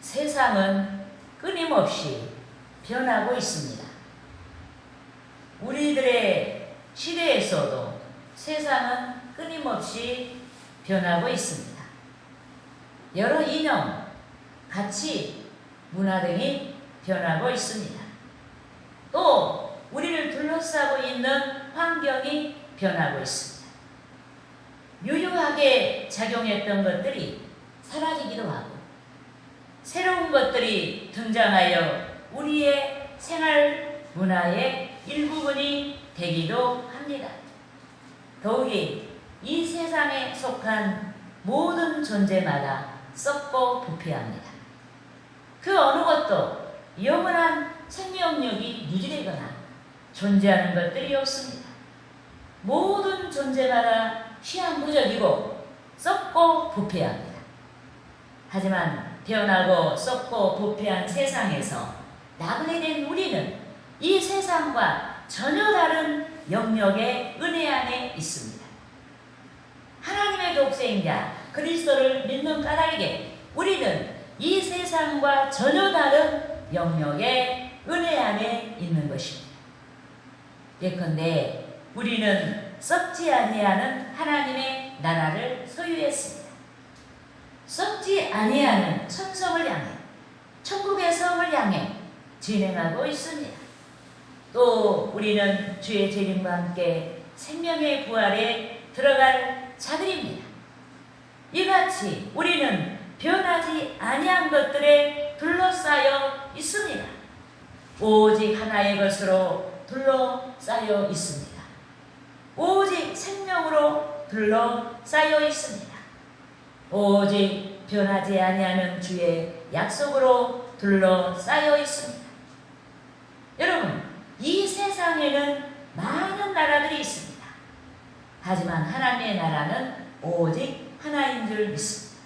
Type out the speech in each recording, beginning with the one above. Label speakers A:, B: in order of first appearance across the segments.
A: 세상은 끊임없이 변하고 있습니다. 우리들의 시대에서도 세상은 끊임없이 변하고 있습니다. 여러 이념, 가치, 문화 등이 변하고 있습니다. 또 우리를 둘러싸고 있는 환경이 변하고 있습니다. 유효하게 작용했던 것들이 사라지기도 하고 새로운 것들이 등장하여 우리의 생활 문화의 일부분이 되기도 합니다. 더욱이 이 세상에 속한 모든 존재마다 썩고 부패합니다. 그 어느 것도 영원한 생명력이 유지되거나 존재하는 것들이 없습니다. 모든 존재마다 시한부적이고 썩고 부패합니다. 하지만 변하고 썩고 부패한 세상에서 나그네 된 우리는 이 세상과 전혀 다른 영역의 은혜 안에 있습니다. 하나님의 독생자 그리스도를 믿는 까닭에 우리는 이 세상과 전혀 다른 영역의 은혜 안에 있는 것입니다. 예컨대 우리는 썩지 아니하는 하나님의 나라를 소유했습니다. 썩지 아니하는 천성을 향해 천국의 성을 향해 진행하고 있습니다. 또 우리는 주의 재림과 함께 생명의 부활에 들어갈 자들입니다. 이같이 우리는 변하지 아니한 것들에 둘러싸여 있습니다. 오직 하나의 것으로 둘러싸여 있습니다. 오직 생명으로 둘러싸여 있습니다. 오직 변하지 아니하는 주의 약속으로 둘러싸여 있습니다. 여러분, 이 세상에는 많은 나라들이 있습니다. 하지만 하나님의 나라는 오직 하나인 줄 믿습니다.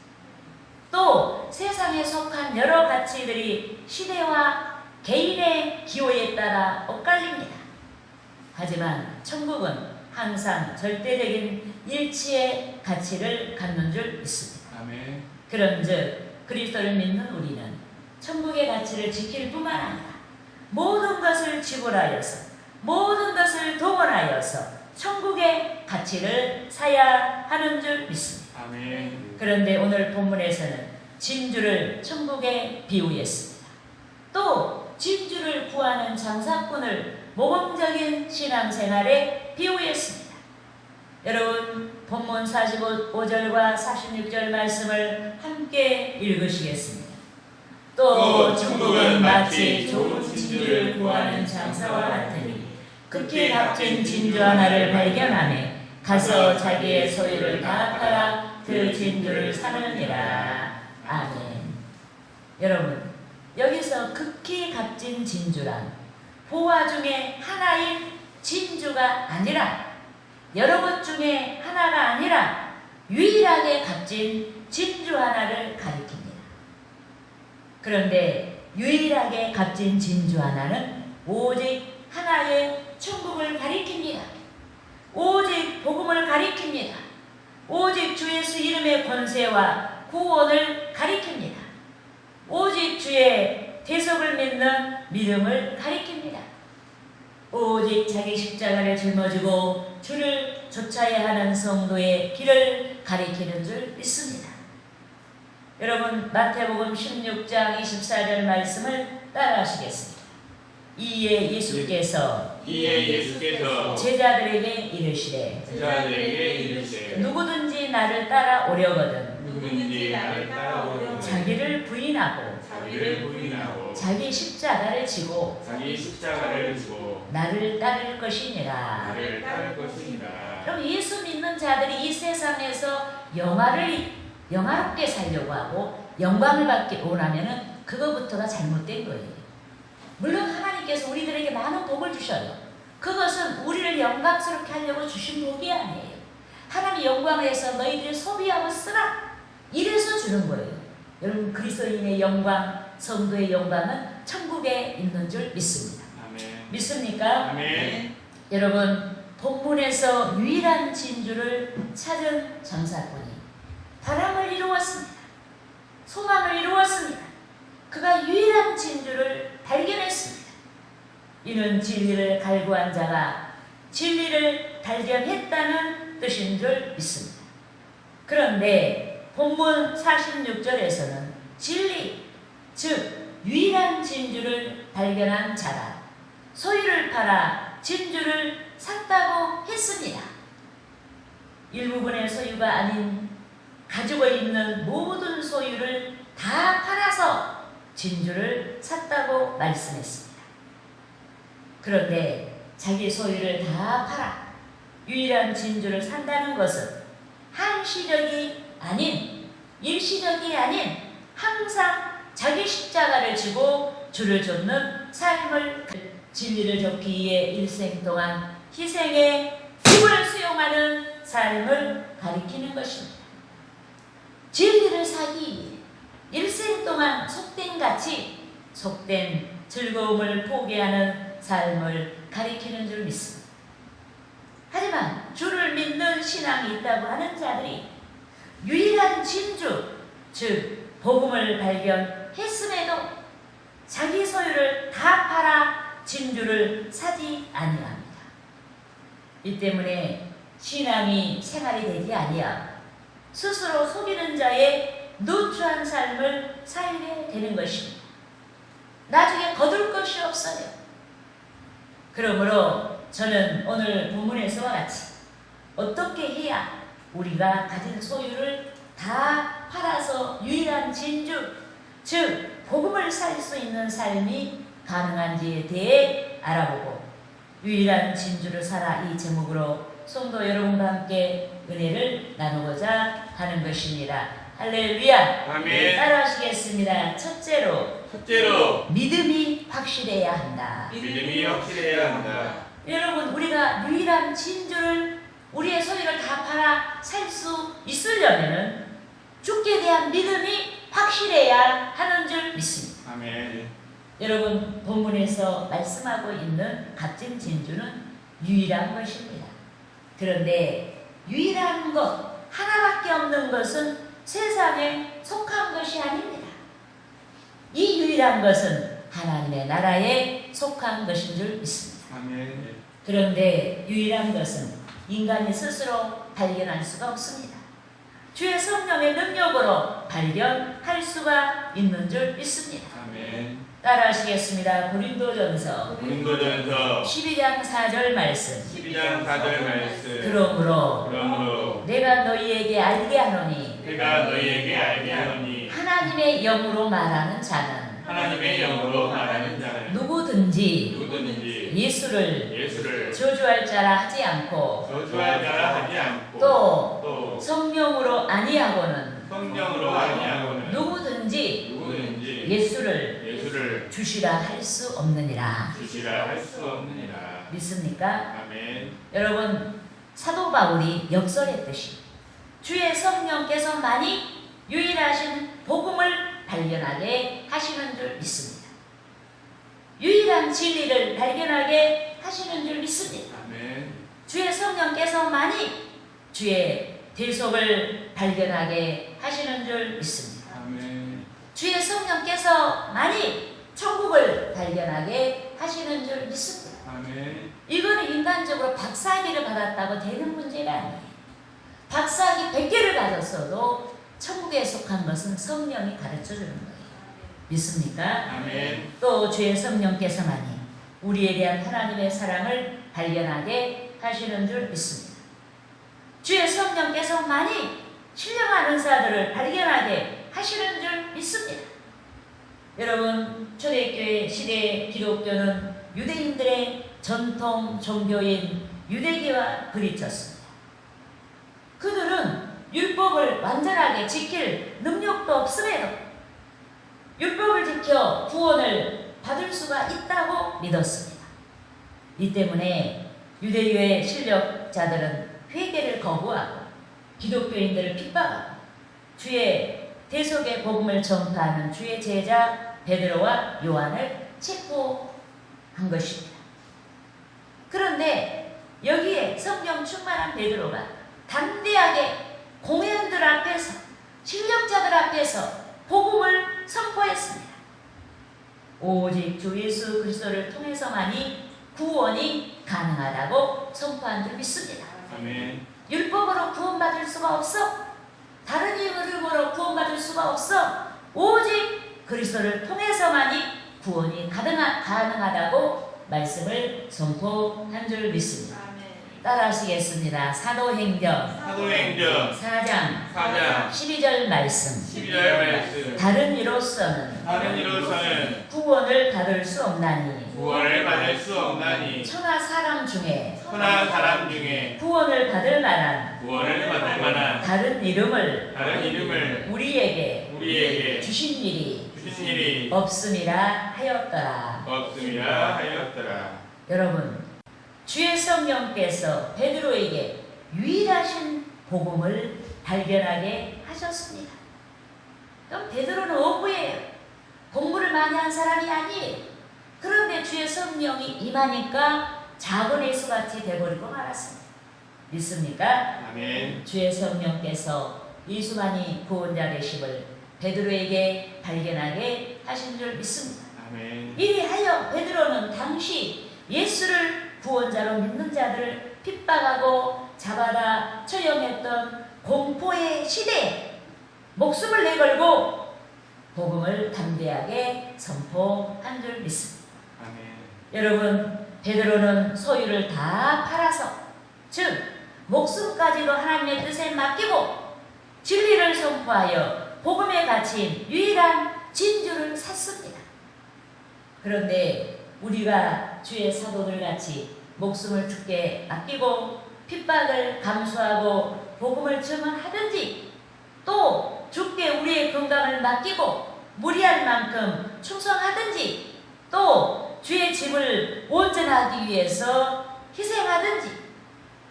A: 또 세상에 속한 여러 가치들이 시대와 개인의 기호에 따라 엇갈립니다. 하지만 천국은 항상 절대적인 일치의 가치를 갖는 줄 믿습니다.
B: 아멘.
A: 그런즉 그리스도를 믿는 우리는 천국의 가치를 지킬 뿐만 아니라 모든 것을 지불하여서 모든 것을 동원하여서 천국의 가치를 사야 하는 줄 믿습니다.
B: 아멘.
A: 그런데 오늘 본문에서는 진주를 천국에 비유했습니다. 또 진주를 구하는 장사꾼을 모범적인 신앙생활에 비유했습니다. 여러분, 본문 45절과 46절 말씀을 함께 읽으시겠습니다. 또 천국은 마치 좋은 진주를 구하는 장사와 같으니 극히 값진 진주 하나를 발견하매 가서 자기의 소유를 다 팔아 그 진주를 사느니라. 아멘. 여러분, 여기서 극히 값진 진주란 보화 중에 하나인 진주가 아니라 여러 것 중에 하나가 아니라 유일하게 값진 진주 하나를 가리킵니다. 그런데 유일하게 값진 진주 하나는 오직 하나의 천국을 가리킵니다. 오직 복음을 가리킵니다. 오직 주 예수 이름의 권세와 구원을 가리킵니다. 오직 주의 대속을 믿는 믿음을 가리킵니다. 오직 자기 십자가를 짊어지고 주를 좇아야 하는 성도의 길을 가리키는 줄 믿습니다. 여러분, 마태복음 16장 24절 말씀을 따라하시겠습니다. 이에 예수께서 제자들에게 이르시되 누구든지 나를 따라오려거든 자기를 부인하고 자기 십자가를 지고 나를 따를 것이니라. 그럼 예수 믿는 자들이 이 세상에서 영화롭게 살려고 하고 영광을 받기 원하면은 그거부터가 잘못된 거예요. 물론 하나님께서 우리들에게 많은 복을 주셔요. 그것은 우리를 영광스럽게 하려고 주신 복이 아니에요. 하나님의 영광을 해서 너희들이 소비하고 쓰라, 이래서 주는 거예요. 여러분, 그리스도인의 영광, 성도의 영광은 천국에 있는 줄 믿습니다.
B: 아멘.
A: 믿습니까?
B: 아멘.
A: 여러분, 본문에서 유일한 진주를 찾은 장사꾼이 바람을 이루었습니다. 소망을 이루었습니다. 그가 유일한 진주를 발견했습니다. 이는 진리를 갈구한 자가 진리를 발견했다는 뜻인 줄 믿습니다. 그런데 본문 46절에서는 진리, 즉 유일한 진주를 발견한 자가 소유를 팔아 진주를 샀다고 했습니다. 일부분의 소유가 아닌 가지고 있는 모든 소유를 다 팔아서 진주를 샀다고 말씀했습니다. 그런데 자기 소유를 다 팔아 유일한 진주를 산다는 것은 한시적이 아닌, 일시적이 아닌 항상 자기 십자가를 지고 주를 좇는 삶을, 진리를 좇기 위해 일생 동안 희생의 힘을 수용하는 삶을 가리키는 것입니다. 진리를 사기 위해 일생 동안 속된 가치, 속된 즐거움을 포기하는 삶을 가리키는 줄 믿습니다. 하지만 주를 믿는 신앙이 있다고 하는 자들이 유일한 진주, 즉 복음을 발견했음에도 자기 소유를 다 팔아 진주를 사지 아니합니다. 이 때문에 신앙이 생활이 되지 아니하고 스스로 속이는 자의 누추한 삶을 살게 되는 것입니다. 나중에 거둘 것이 없어요. 그러므로 저는 오늘 본문에서와 같이 어떻게 해야 우리가 가진 소유를 다 팔아서 유일한 진주, 즉 복음을 살 수 있는 삶이 가능한지에 대해 알아보고 유일한 진주를 사라, 이 제목으로 성도 여러분과 함께 은혜를 나누고자 하는 것입니다. 할렐루야.
B: 아멘.
A: 따라하시겠습니다. 첫째로 믿음이 확실해야 한다.
B: 믿음이 확실해야 한다.
A: 여러분, 우리가 유일한 진주를, 우리의 소유를 다 팔아 살 수 있으려면 주께 대한 믿음이 확실해야 하는 줄 믿습니다.
B: 아멘.
A: 여러분, 본문에서 말씀하고 있는 값진 진주는 유일한 것입니다. 그런데 유일한 것, 하나밖에 없는 것은 세상에 속한 것이 아닙니다. 이 유일한 것은 하나님의 나라에 속한 것인 줄 믿습니다.
B: 아멘.
A: 그런데 유일한 것은 인간이 스스로 발견할 수가 없습니다. 주의 성령의 능력으로 발견할 수가 있는 줄 믿습니다.
B: 아멘.
A: 따라하시겠습니다. 고린도전서 12장 4절 말씀.
B: 12장 4절 말씀.
A: 그러므로 내가 너희에게 알게 하노니 하나님의 영으로 말하는 자는 누구든지 예수를 저주할 자라 하지 않고 또 성령으로 아니하고는 누구든지 예수를 주시라 할 수 없느니라. 믿습니까?
B: 아멘.
A: 여러분, 사도 바울이 역설했듯이 주의 성령께서만이 유일하신 복음을 발견하게 하시는 줄 믿습니다. 유일한 진리를 발견하게 하시는 줄 믿습니다.
B: 아멘.
A: 주의 성령께서만이 주의 대속을 발견하게 하시는 줄 믿습니다.
B: 아멘.
A: 주의 성령께서만이 천국을 발견하게 하시는 줄 믿습니다.
B: 아멘.
A: 이거는 인간적으로 박사학위를 받았다고 되는 문제가 아니에요. 박사학위 100개를 가졌어도 천국에 속한 것은 성령이 가르쳐주는 거예요. 믿습니까?
B: 아멘.
A: 또 주의 성령께서만이 우리에 대한 하나님의 사랑을 발견하게 하시는 줄 믿습니다. 주의 성령께서만이 신령한 은사들을 발견하게 하시는 줄 믿습니다. 여러분, 초대교회 시대의 기독교는 유대인들의 전통 종교인 유대교와 부딪혔습니다. 그들은 율법을 완전하게 지킬 능력도 없음에도 율법을 지켜 구원을 받을 수가 있다고 믿었습니다. 이 때문에 유대교의 실력자들은 회개를 거부하고 기독교인들을 핍박하고 주의 대속의 복음을 전파하는 주의 제자 베드로와 요한을 체포한 것입니다. 그런데 여기에 성령 충만한 베드로가 담대하게 공회원들 앞에서, 실력자들 앞에서 복음을 선포했습니다. 오직 주 예수 그리스도를 통해서만이 구원이 가능하다고 선포한 줄 믿습니다.
B: 아멘.
A: 율법으로 구원받을 수가 없어. 다른 이름으로 구원받을 수가 없어. 오직 그리스도를 통해서만이 구원이 가능하다고 말씀을 선포한 줄 믿습니다. 따라하시겠습니다. 사도행전
B: 사도행전
A: 4장 12절 말씀.
B: 12절 말씀.
A: 다른 이로서는 구원을 받을 수 없나니
B: 구원을 받을 수 없나니
A: 천하 사람 중에 구원을 받을 만한 다른 이름을 우리에게 주신 일이 없음이라 하였더라. 여러분, 주의 성령께서 베드로에게 유일하신 복음을 발견하게 하셨습니다. 그럼 베드로는 어부예요. 공부를 많이 한 사람이 아니에요. 그런데 주의 성령이 임하니까 작은 예수같이 되버리고 말았습니다. 믿습니까?
B: 아멘.
A: 주의 성령께서 예수만이 구원자 되심을 베드로에게 발견하게 하신 줄 믿습니다.
B: 아멘.
A: 이리하여 베드로는 당시 예수를 구원자로 믿는 자들을 핍박하고 잡아다 처형했던 공포의 시대에 목숨을 내걸고 복음을 담대하게 선포한 줄 믿습니다.
B: 아멘.
A: 여러분, 베드로는 소유를 다 팔아서, 즉 목숨까지도 하나님의 뜻에 맡기고 진리를 선포하여 복음에 갇힌 유일한 진주를 샀습니다. 그런데 우리가 주의 사도들 같이 목숨을 주께 맡기고 핍박을 감수하고 복음을 증언하든지, 또 주께 우리의 건강을 맡기고 무리할 만큼 충성하든지, 또 주의 집을 온전하기 위해서 희생하든지,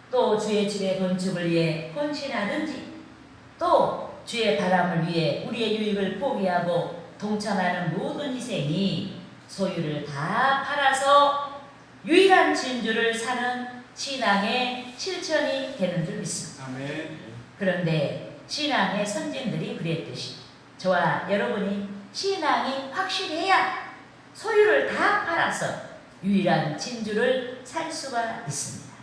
A: 또 주의 집의 건축을 위해 헌신하든지, 또 주의 바람을 위해 우리의 유익을 포기하고 동참하는 모든 희생이 소유를 다 팔아서 유일한 진주를 사는 신앙의 실천이 되는 줄 믿습니다.
B: 아멘.
A: 그런데 신앙의 선진들이 그랬듯이 저와 여러분이 신앙이 확실해야 소유를 다 팔아서 유일한 진주를 살 수가 있습니다.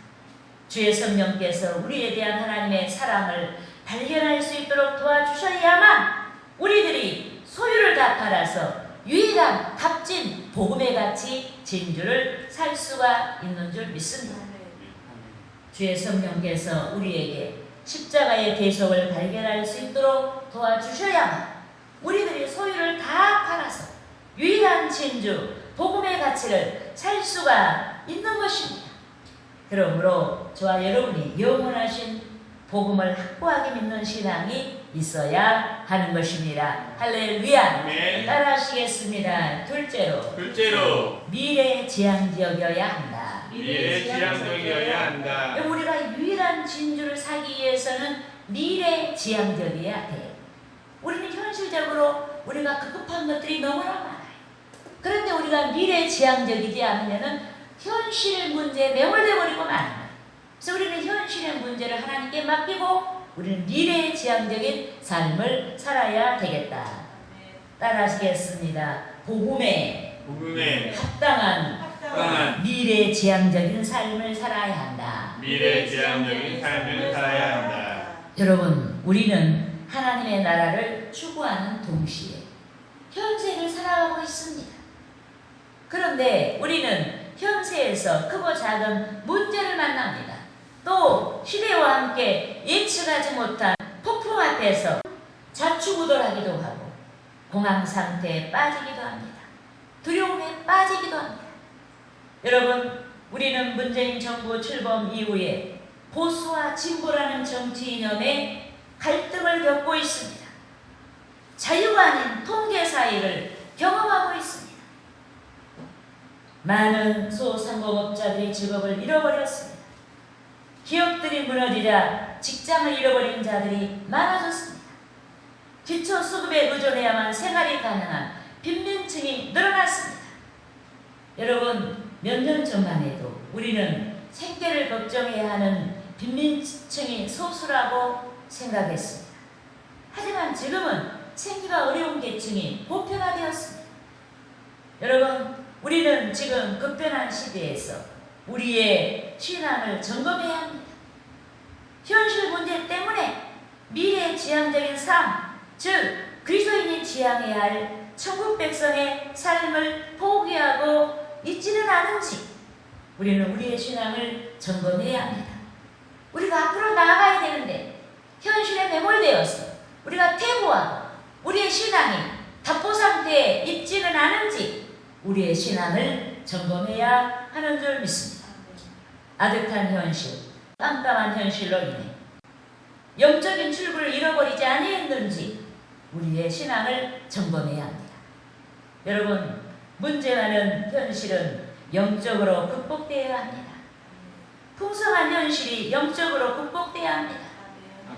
A: 주의 성령께서 우리에 대한 하나님의 사랑을 발견할 수 있도록 도와주셔야만 우리들이 소유를 다 팔아서 유일한 값진 복음의 가치 진주를 살 수가 있는 줄 믿습니다. 주의 성령께서 우리에게 십자가의 계속을 발견할 수 있도록 도와주셔야만 우리들이 소유를 다 팔아서 유일한 진주 복음의 가치를 살 수가 있는 것입니다. 그러므로 저와 여러분이 영원하신 복음을 확고하게 믿는 신앙이 있어야 하는 것입니다. 할렐루야.
B: 아멘.
A: 따라하시겠습니다. 둘째로 미래지향적이어야 한다.
B: 미래지향적이어야 한다.
A: 우리가 유일한 진주를 사기 위해서는 미래지향적이어야 돼요. 우리는 현실적으로 우리가 급급한 것들이 너무나 많아요. 그런데 우리가 미래지향적이지 않으면 현실 문제에 매몰돼 버리고 마는 거예요. 그래서 우리는 현실의 문제를 하나님께 맡기고 우리는 미래지향적인 삶을 살아야 되겠다. 따라하시겠습니다. 복음에 합당한 미래지향적인 삶을 살아야 한다.
B: 미래지향적인 삶을 살아야 한다.
A: 여러분, 우리는 하나님의 나라를 추구하는 동시에 현세를 살아가고 있습니다. 그런데 우리는 현세에서 크고 작은 문제를 만납니다. 또 시대와 함께 예측하지 못한 폭풍 앞에서 자충우돌하기도 하고 공황 상태에 빠지기도 합니다. 두려움에 빠지기도 합니다. 여러분, 우리는 문재인 정부 출범 이후에 보수와 진보라는 정치 이념에 갈등을 겪고 있습니다. 자유가 아닌 통계 사회를 경험하고 있습니다. 많은 소상공업자들이 직업을 잃어버렸습니다. 기업들이 무너지자 직장을 잃어버린 자들이 많아졌습니다. 기초수급에 의존해야만 생활이 가능한 빈민층이 늘어났습니다. 여러분, 몇 년 전만 해도 우리는 생계를 걱정해야 하는 빈민층이 소수라고 생각했습니다. 하지만 지금은 생기가 어려운 계층이 보편화되었습니다. 여러분, 우리는 지금 급변한 시대에서 우리의 신앙을 점검해야 합니다. 현실 문제 때문에 미래 지향적인 삶, 즉 그리스도인이 지향해야 할 천국 백성의 삶을 포기하고 있지는 않은지 우리는 우리의 신앙을 점검해야 합니다. 우리가 앞으로 나아가야 되는데 현실에 매몰되어서 우리가 퇴보하고 우리의 신앙이 답보 상태에 있지는 않은지 우리의 신앙을 점검해야 하는 줄 믿습니다. 아득한 현실, 깜깜한 현실로 인해 영적인 출구를 잃어버리지 아니했는지 우리의 신앙을 점검해야 합니다. 여러분, 문제 많은 현실은 영적으로 극복되어야 합니다. 풍성한 현실이 영적으로 극복되어야 합니다.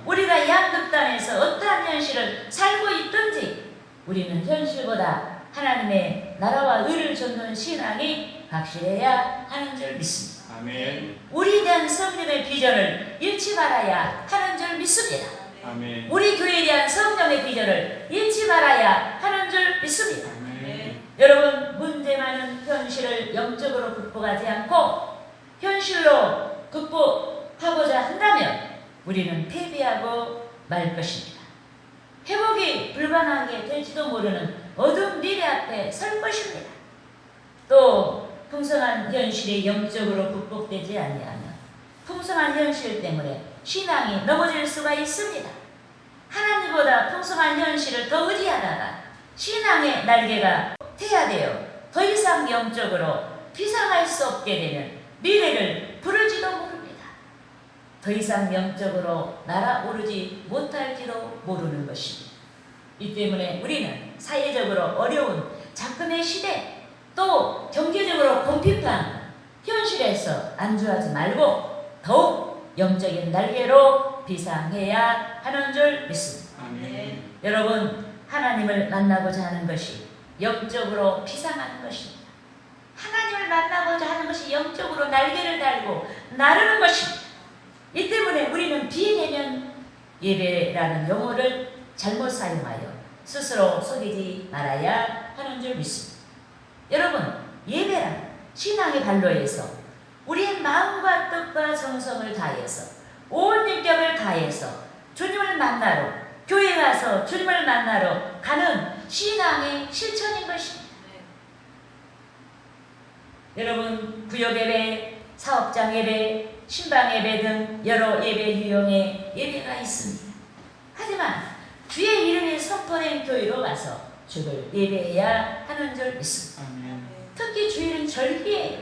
A: 우리가 양극단에서 어떠한 현실을 살고 있든지 우리는 현실보다 하나님의 나라와 의를 좇는 신앙이 확실해야 하는 줄 믿습니다.
B: 아멘.
A: 우리에 대한 성령의 비전을 잃지 말아야 하는 줄 믿습니다.
B: 아멘.
A: 우리 교회에 대한 성령의 비전을 잃지 말아야 하는 줄 믿습니다.
B: 아멘.
A: 여러분, 문제 많은 현실을 영적으로 극복하지 않고 현실로 극복하고자 한다면 우리는 패배하고 말 것입니다. 회복이 불가능하게 될지도 모르는 어두운 미래 앞에 설 것입니다. 또 풍성한 현실이 영적으로 극복되지 아니하면 풍성한 현실 때문에 신앙이 넘어질 수가 있습니다. 하나님보다 풍성한 현실을 더 의지하다가 신앙의 날개가 퇴화되어 더 이상 영적으로 비상할 수 없게 되면 미래를 부를지도 모릅니다. 더 이상 영적으로 날아오르지 못할지도 모르는 것입니다. 이 때문에 우리는 사회적으로 어려운 작금의 시대, 또 경제적으로 곰핍한 현실에서 안주하지 말고 더욱 영적인 날개로 비상해야 하는 줄 믿습니다.
B: 아멘.
A: 여러분, 하나님을 만나고자 하는 것이 영적으로 비상하는 것입니다. 하나님을 만나고자 하는 것이 영적으로 날개를 달고 나르는 것입니다. 이 때문에 우리는 비내면 예배라는 용어를 잘못 사용하여 스스로 속이지 말아야 하는 줄 믿습니다. 여러분, 예배란 신앙의 발로에서 우리의 마음과 뜻과 정성을 다해서 온 인격을 다해서 주님을 만나러 교회 가서 주님을 만나러 가는 신앙의 실천인 것입니다. 여러분, 구역 예배, 사업장 예배, 신방 예배 등 여러 예배 유형의 예배가 있습니다. 하지만 주의 이름이 선포된 교회로 가서 주를 예배해야 하는 줄 믿습니다.
B: 아멘.
A: 특히 주일은 절기예요.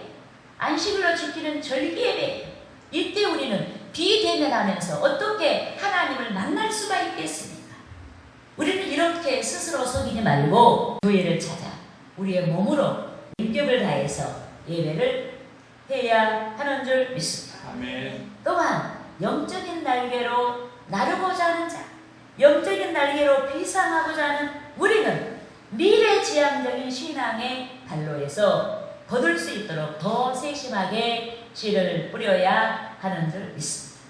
A: 안식일로 지키는 절기 예배예요. 이때 우리는 비대면하면서 어떻게 하나님을 만날 수가 있겠습니까? 우리는 이렇게 스스로 속이지 말고 교회를 찾아 우리의 몸으로 인격을 다해서 예배를 해야 하는 줄 믿습니다.
B: 아멘.
A: 또한 영적인 날개로 나르고자 하는 자, 영적인 날개로 비상하고자 하는 우리는 미래지향적인 신앙의 발로에서 거둘 수 있도록 더 세심하게 씨를 뿌려야 하는 줄 믿습니다.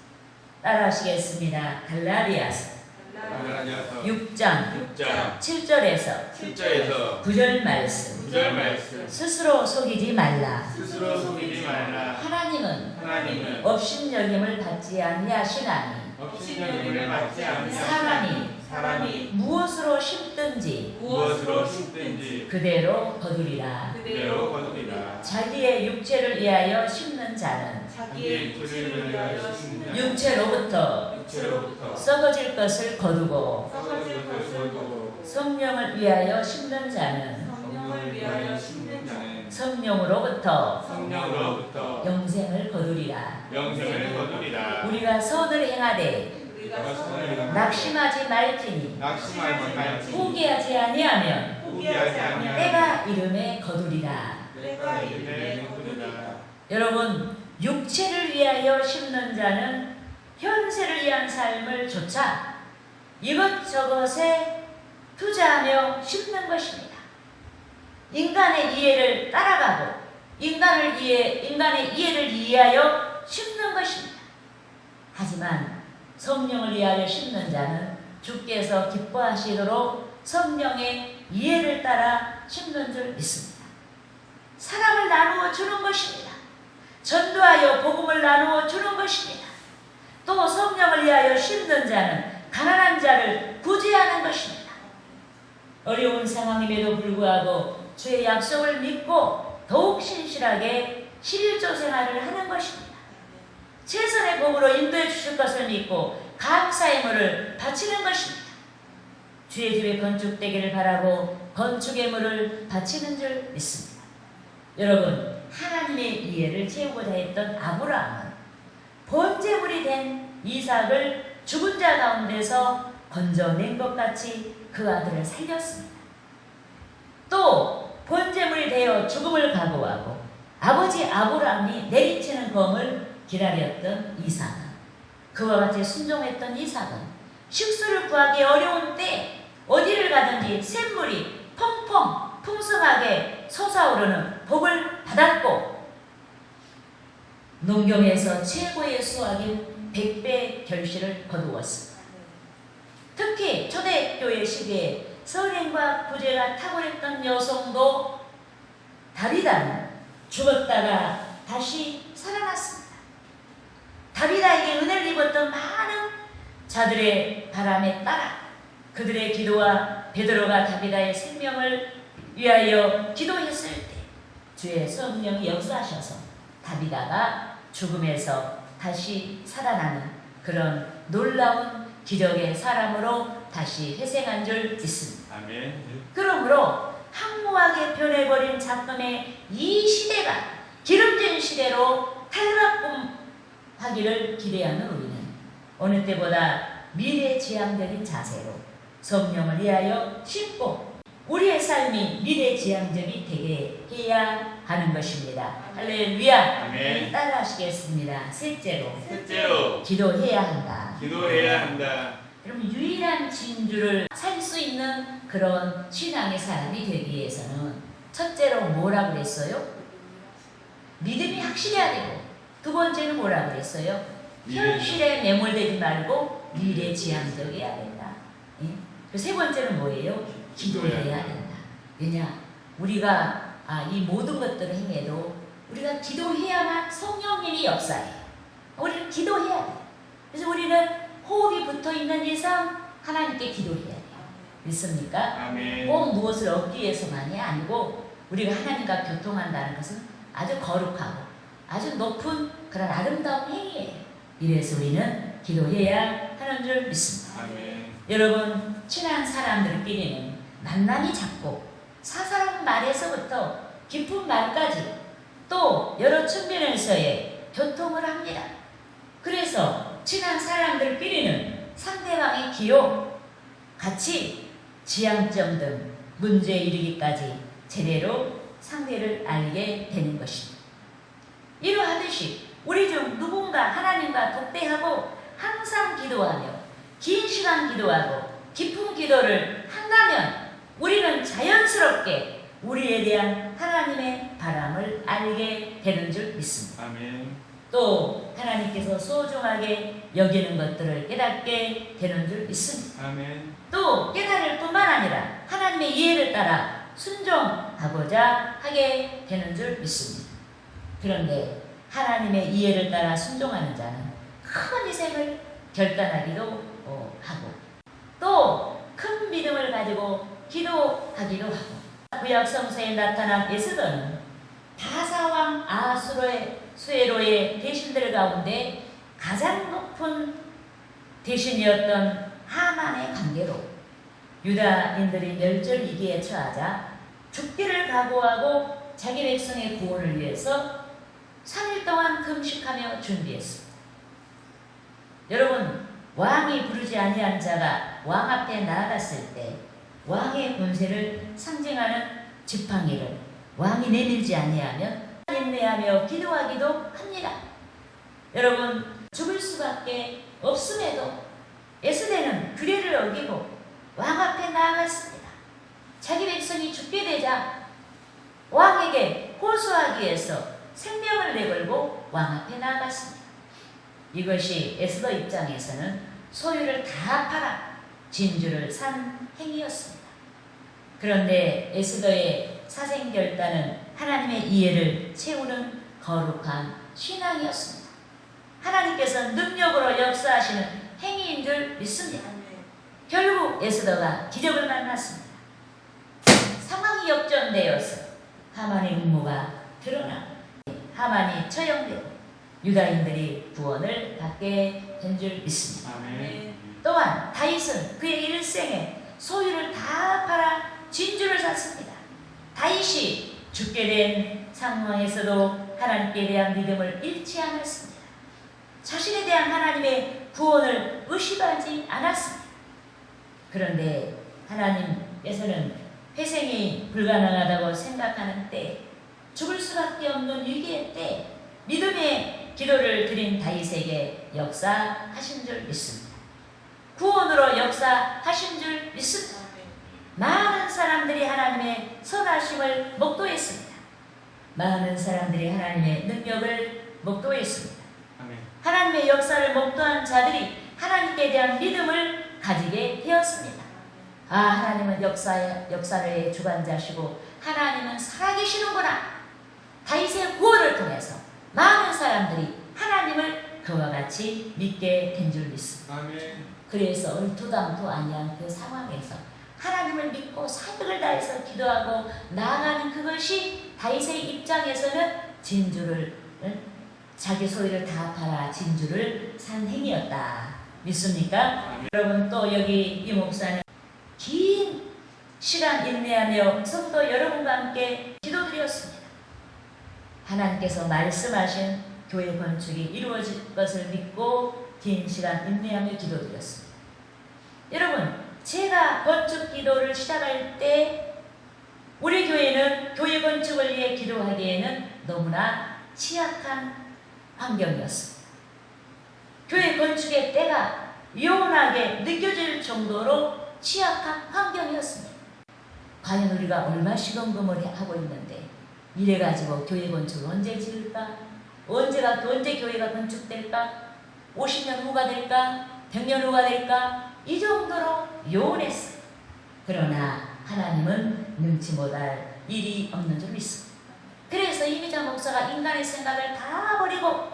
A: 따라하시겠습니다. 갈라디아서
B: 갈라디아서
A: 6장
B: 6장
A: 7절에서
B: 7절에서
A: 9절 말씀.
B: 9절 말씀.
A: 스스로 속이지 말라.
B: 스스로 속이지 말라.
A: 하나님은
B: 하나님은
A: 업신여김을 받지 아니하시나니
B: 업신여김을 받지
A: 사람이
B: 사람이
A: 무엇으로 심든지
B: 무엇으로 심든지
A: 그대로 거두리라.
B: 그대로 거두리라.
A: 자기의 육체를 위하여 심는 자는
B: 자기의 육체를 위하여 심는
A: 육체로부터
B: 육체로부터
A: 썩어질 것을 거두고
B: 썩어질 것을 거두고
A: 성령을 위하여 심는 자는
B: 성령을 위하여 심는 자는
A: 성령으로부터
B: 성령으로부터
A: 영생을 거두리라.
B: 영생을 거두리라.
A: 우리가 선을 행하되 낙심하지 말지니
B: 낙심하지 말지
A: 포기하지 아니하면
B: 포기하지 아니하면
A: 때가 이름에 거두리라.
B: 때가 이르매 거두리라.
A: 여러분, 육체를 위하여 심는 자는 현세를 위한 삶을 좇아 이것저것에 투자하며 심는 것입니다. 인간의 이해를 따라가고 인간의 이해를 이해하여 심는 것입니다. 하지만 성령을 위하여 심는 자는 주께서 기뻐하시도록 성령의 이해를 따라 심는 줄 믿습니다. 사랑을 나누어 주는 것입니다. 전도하여 복음을 나누어 주는 것입니다. 또 성령을 위하여 심는 자는 가난한 자를 구제하는 것입니다. 어려운 상황임에도 불구하고 주의 약속을 믿고 더욱 신실하게 11조 생활을 하는 것입니다. 최선의 복으로 인도해 주실 것을 믿고 감사의 물을 바치는 것입니다. 주의 집에 건축되기를 바라고 건축의 물을 바치는 줄 믿습니다. 여러분, 하나님의 이해를 채우고자 했던 아브라함은 번제물이 된 이삭을 죽은 자 가운데서 건져낸 것 같이 그 아들을 살렸습니다. 또 번제물이 되어 죽음을 각오하고 아버지 아브라함이 내리치는 검을 기다렸던 이삭은, 그와 같이 순종했던 이삭은 식수를 구하기 어려운 때 어디를 가든지 샘물이 펑펑 풍성하게 솟아오르는 복을 받았고, 농경에서 최고의 수확인 100배 결실을 거두었습니다. 특히 초대교회 시기에 선행과 구제가 탁월했던 여성도 다비다는 죽었다가 다시 살아났습니다. 다비다에게 은혜를 입었던 많은 자들의 바람에 따라 그들의 기도와 베드로가 다비다의 생명을 위하여 기도했을 때 주의 성령이 역사하셔서 다비다가 죽음에서 다시 살아나는 그런 놀라운 기적의 사람으로 다시 회생한 줄 믿습니다.
B: 아멘.
A: 그러므로 황무하게 변해버린 작금의 이 시대가 기름진 시대로 탈바꿈하기를 기대하는 우리는 어느 때보다 미래지향적인 자세로 성령을 위하여 심고 우리의 삶이 미래지향적이 되게 해야 하는 것입니다. 할렐루야.
B: 아멘.
A: 따라하시겠습니다. 셋째로 기도해야 한다.
B: 기도해야 한다.
A: 여러분, 유일한 진주를 살 수 있는 그런 신앙의 사람이 되기 위해서는 첫째로 뭐라고 그랬어요? 믿음이 확실해야 되고, 두 번째는 뭐라고 그랬어요? 현실에 매몰되지 말고 미래지향적이어야 된다. 그 세 번째는 뭐예요? 기도해야 된다. 왜냐? 우리가 이 모든 것들을 행해도 우리가 기도해야만 성령님이 역사해요. 우리는 기도해야 돼요. 그래서 우리는 호흡이 붙어있는 이상 하나님께 기도해야 돼요. 믿습니까?
B: 아멘.
A: 꼭 무엇을 얻기 위해서만이 아니고 우리가 하나님과 교통한다는 것은 아주 거룩하고 아주 높은 그런 아름다운 행위예요. 이래서 우리는 기도해야 하는 줄 믿습니다.
B: 아멘.
A: 여러분, 친한 사람들끼리는 만남이 잦고 사사로운 말에서부터 깊은 말까지 또 여러 측면에서의 교통을 합니다. 그래서 친한 사람들끼리는 상대방의 기호, 가치, 지향점 등 문제에 이르기까지 제대로 상대를 알게 되는 것입니다. 이러하듯이 우리 중 누군가 하나님과 독대하고 항상 기도하며 긴 시간 기도하고 깊은 기도를 한다면 우리는 자연스럽게 우리에 대한 하나님의 바람을 알게 되는 줄 믿습니다.
B: 아멘.
A: 또 하나님께서 소중하게 여기는 것들을 깨닫게 되는 줄 믿습니다.
B: 아멘.
A: 또 깨달을 뿐만 아니라 하나님의 이해를 따라 순종하고자 하게 되는 줄 믿습니다. 그런데 하나님의 이해를 따라 순종하는 자는 큰 희생을 결단하기도 하고 또 큰 믿음을 가지고 기도하기도 하고, 구약 성서에 나타난 에스더는 바사왕 아수에로의 대신들 가운데 가장 높은 대신이었던 하만의 관계로 유다인들이 멸절 위기에 처하자 죽기를 각오하고 자기 백성의 구원을 위해서 3일 동안 금식하며 준비했습니다. 여러분, 왕이 부르지 아니한 자가 왕 앞에 나아갔을 때 왕의 권세를 상징하는 지팡이를 왕이 내밀지 아니하면 인내하며 기도하기도 합니다. 여러분, 죽을 수밖에 없음에도 에스더는 규례를 어기고 왕 앞에 나아갔습니다. 자기 백성이 죽게 되자 왕에게 호소하기 위해서 생명을 내걸고 왕 앞에 나아갔습니다. 이것이 에스더 입장에서는 소유를 다 팔아 진주를 산 행위였습니다. 그런데 에스더의 사생결단은 하나님의 이해를 채우는 거룩한 신앙이었습니다. 하나님께서 능력으로 역사하시는 행위인 줄 믿습니다. 결국 에스더가 기적을 만났습니다. 상황이 역전되어서 하만의 음모가 드러나 하만이 처형되고 유다인들이 구원을 받게 된 줄 믿습니다.
B: 아멘.
A: 또한 다윗은 그의 일생에 소유를 다 팔아 진주를 샀습니다. 다윗이 죽게 된 상황에서도 하나님께 대한 믿음을 잃지 않았습니다. 자신에 대한 하나님의 구원을 의심하지 않았습니다. 그런데 하나님께서는 회생이 불가능하다고 생각하는 때, 죽을 수밖에 없는 위기의 때 믿음의 기도를 드린 다윗에게 역사하신 줄 믿습니다. 구원으로 역사하신 줄 믿습니다. 많은 사람들이 하나님의 선하심을 목도했습니다. 많은 사람들이 하나님의 능력을 목도했습니다.
B: 아멘.
A: 하나님의 역사를 목도한 자들이 하나님께 대한 믿음을 가지게 되었습니다. 아, 하나님은 역사의 주관자시고 하나님은 살아계시는구나. 다윗의 구원을 통해서 많은 사람들이 하나님을 그와 같이 믿게 된 줄 믿습니다.
B: 아멘.
A: 그래서 얼토당토 아니한 그 상황에서 하나님을 믿고 사역을 다해서 기도하고 나아가는 그것이 다윗의 입장에서는 진주를, 자기 소유를 다 팔아 진주를 산 행위였다. 믿습니까? 여러분, 또 여기 이 목사는 긴 시간 인내하며 성도 여러분과 함께 기도드렸습니다. 하나님께서 말씀하신 교회 건축이 이루어질 것을 믿고 긴 시간 인내하며 기도드렸습니다. 여러분, 제가 건축 기도를 시작할 때 우리 교회는 교회 건축을 위해 기도하기에는 너무나 취약한 환경이었습니다. 교회 건축의 때가 요원하게 느껴질 정도로 취약한 환경이었습니다. 과연 우리가 얼마 시건금을 하고 있는데 이래가지고 교회 건축을 언제 지을까? 언제 교회가 건축될까? 50년 후가 될까? 100년 후가 될까? 이 정도로 요원했어요. 그러나 하나님은 능치 못할 일이 없는 줄 믿습니다. 그래서 이미자 목사가 인간의 생각을 다 버리고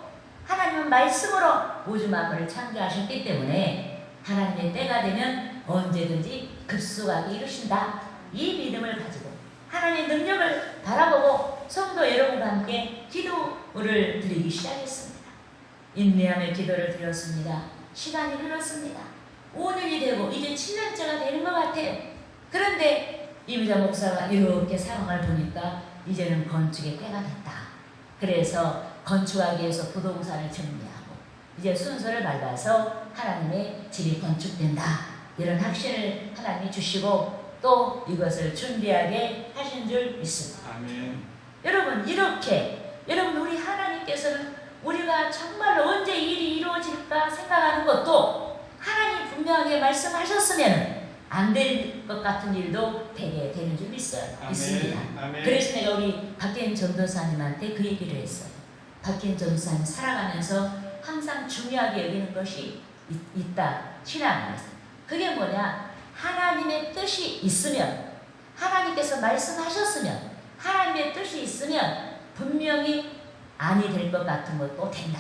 A: 하나님은 말씀으로 우주 만물을 창조하셨기 때문에 하나님의 때가 되면 언제든지 급속하게 이루신다. 이 믿음을 가지고 하나님의 능력을 바라보고 성도 여러분과 함께 기도를 드리기 시작했습니다. 인내하며 기도를 드렸습니다. 시간이 흘렀습니다. 5년이 되고 이제 7년째가 되는 것 같아요. 그런데 이미자 목사가 이렇게 상황을 보니까 이제는 건축의 때가 됐다. 그래서 건축하기 위해서 부동산을 정리하고 이제 순서를 밟아서 하나님의 집이 건축된다. 이런 확신을 하나님이 주시고 또 이것을 준비하게 하신 줄 믿습니다.
B: 아멘.
A: 여러분, 이렇게 우리 하나님께서는 우리가 정말 언제 일이 이루어질까 생각하는 것도 하나님 분명하게 말씀하셨으면 안 될 것 같은 일도 되게 되는 줄 믿습니다.
B: 아멘.
A: 그래서 내가 우리 박혜인 전도사님한테 그 얘기를 했어요. 박혜인 전도사님 살아가면서 항상 중요하게 여기는 것이 있다. 신앙 안에서. 그게 뭐냐? 하나님의 뜻이 있으면, 하나님께서 말씀하셨으면, 하나님의 뜻이 있으면 분명히 아니 될 것 같은 것도 된다.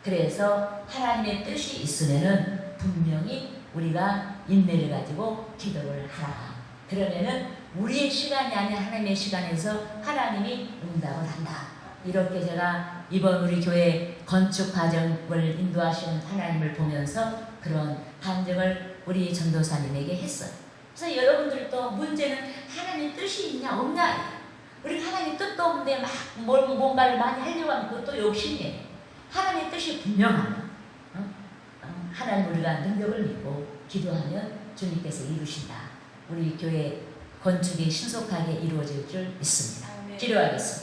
A: 그래서 하나님의 뜻이 있으면은 분명히 우리가 인내를 가지고 기도를 하라. 그러면은 우리의 시간이 아닌 하나님의 시간에서 하나님이 응답을 한다. 이렇게 제가 이번 우리 교회 건축 과정을 인도하시는 하나님을 보면서 그런 간증을 우리 전도사님에게 했어요. 그래서 여러분들도 문제는 하나님의 뜻이 있냐 없냐. 우리 하나님의 뜻도 없는데 막 뭔가를 많이 하려고 하면 그것도 욕심이에요. 하나님의 뜻이 분명하면 하나님 우리가 능력을 믿고 기도하면 주님께서 이루신다. 우리 교회 건축이 신속하게 이루어질 줄 믿습니다. 기도하겠습니다.